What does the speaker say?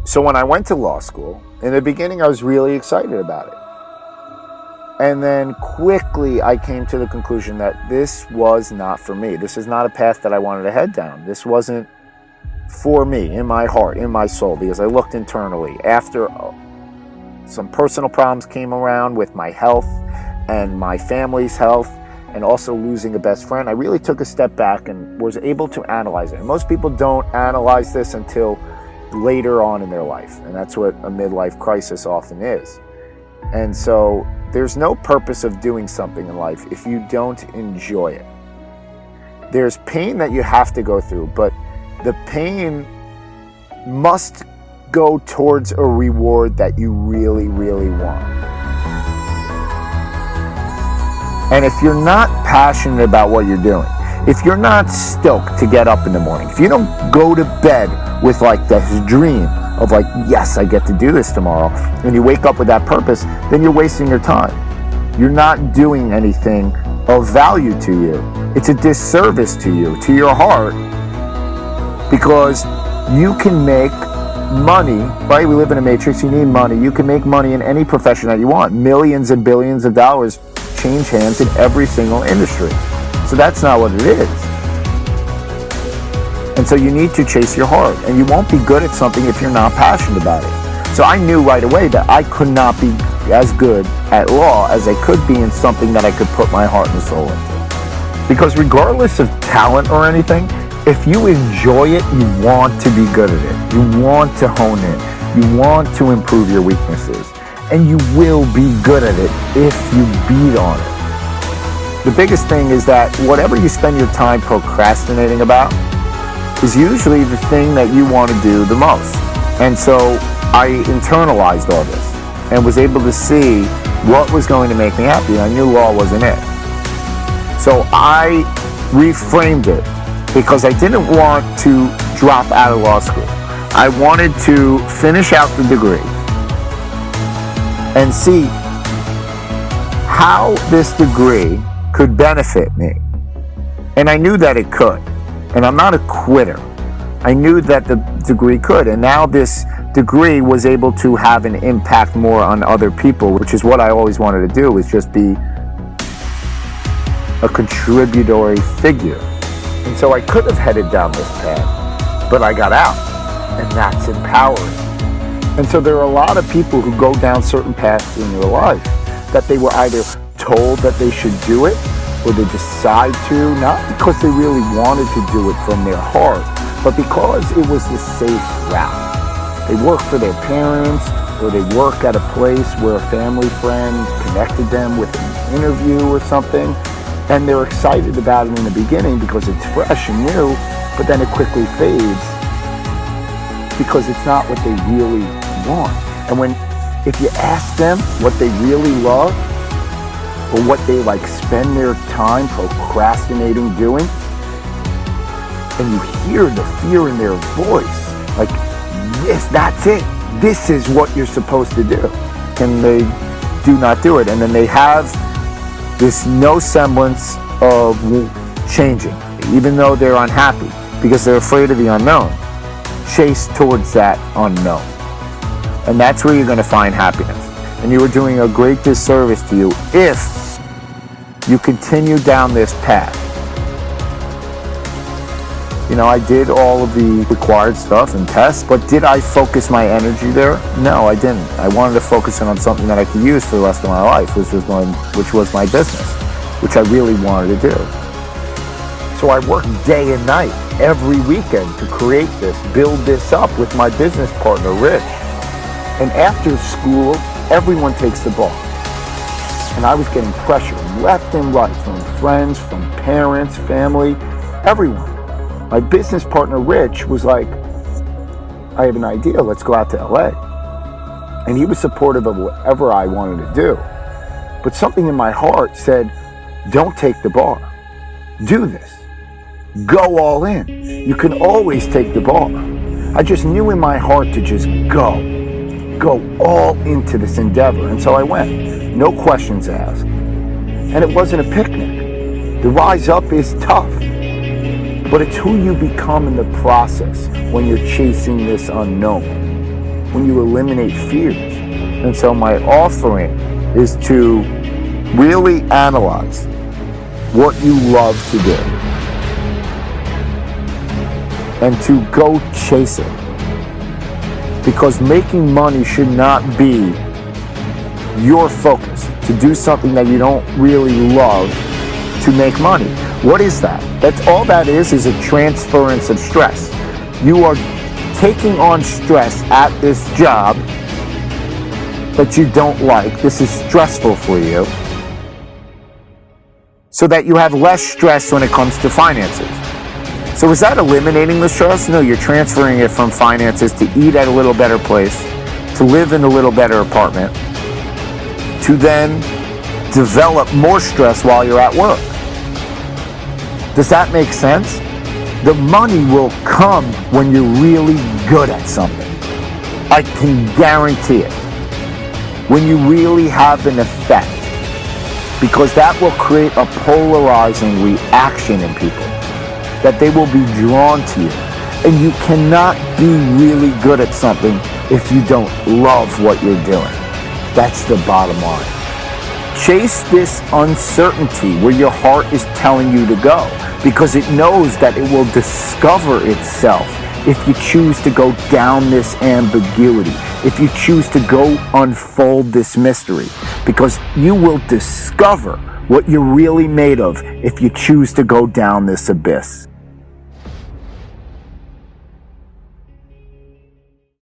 So when I went to law school, in the beginning I was really excited about it. And then quickly I came to the conclusion that this was not for me. This is not a path that I wanted to head down. This wasn't for me, in my heart, in my soul, because I looked internally. After some personal problems came around with my health and my family's health, and also losing a best friend, I really took a step back and was able to analyze it. And most people don't analyze this until later on in their life, and that's what a midlife crisis often is. And so there's no purpose of doing something in life if you don't enjoy it. There's pain that you have to go through, but the pain must go towards a reward that you really, really want. And if you're not passionate about what you're doing, if you're not stoked to get up in the morning, if you don't go to bed with like this dream of like, yes, I get to do this tomorrow, and you wake up with that purpose, then you're wasting your time. You're not doing anything of value to you. It's a disservice to you, to your heart, because you can make money, right? We live in a matrix, you need money. You can make money in any profession that you want. Millions and billions of dollars change hands in every single industry. So that's not what it is. And so you need to chase your heart, and you won't be good at something if you're not passionate about it. So I knew right away that I could not be as good at law as I could be in something that I could put my heart and soul into. Because regardless of talent or anything, if you enjoy it, you want to be good at it. You want to hone in. You want to improve your weaknesses. And you will be good at it if you beat on it. The biggest thing is that whatever you spend your time procrastinating about is usually the thing that you want to do the most. And so I internalized all this and was able to see what was going to make me happy. I knew law wasn't it. So I reframed it because I didn't want to drop out of law school. I wanted to finish out the degree and see how this degree could benefit me. And I knew that it could. And I'm not a quitter. I knew that the degree could. And now this degree was able to have an impact more on other people, which is what I always wanted to do, is just be a contributory figure. And so I could have headed down this path, but I got out. And that's empowering. And so there are a lot of people who go down certain paths in their life that they were either told that they should do it, or they decide to, not because they really wanted to do it from their heart, but because it was the safe route. They work for their parents, or they work at a place where a family friend connected them with an interview or something, and they're excited about it in the beginning because it's fresh and new, but then it quickly fades because it's not what they really want. And if you ask them what they really love, or what they like spend their time procrastinating doing, and you hear the fear in their voice, like, yes, that's it. This is what you're supposed to do. And they do not do it. And then they have this no semblance of changing, even though they're unhappy, because they're afraid of the unknown. Chase towards that unknown. And that's where you're going to find happiness. And you are doing a great disservice to you if you continue down this path. You know, I did all of the required stuff and tests, but did I focus my energy there? No, I didn't. I wanted to focus on something that I could use for the rest of my life, which was my business, which I really wanted to do. So I worked day and night every weekend to create this, build this up with my business partner, Rich. And after school, everyone takes the ball. And I was getting pressure left and right from friends, from parents, family, everyone. My business partner, Rich, was like, I have an idea, let's go out to LA. And he was supportive of whatever I wanted to do. But something in my heart said, don't take the bar. Do this. Go all in. You can always take the bar. I just knew in my heart to just go all into this endeavor. And so I went, no questions asked. And it wasn't a picnic. The rise up is tough, but it's who you become in the process when you're chasing this unknown. when you eliminate fears. And so my offering is to really analyze what you love to do and to go chase it. Because making money should not be your focus, to do something that you don't really love to make money. What is that? That's all that is a transference of stress. You are taking on stress at this job that you don't like. This is stressful for you, so that you have less stress when it comes to finances. So is that eliminating the stress? No, you're transferring it from finances to eat at a little better place, to live in a little better apartment, to then develop more stress while you're at work. Does that make sense? The money will come when you're really good at something. I can guarantee it. When you really have an effect. Because that will create a polarizing reaction in people. That they will be drawn to you. And you cannot be really good at something if you don't love what you're doing. That's the bottom line. Chase this uncertainty where your heart is telling you to go, because it knows that it will discover itself if you choose to go down this ambiguity, if you choose to go unfold this mystery, because you will discover what you're really made of if you choose to go down this abyss.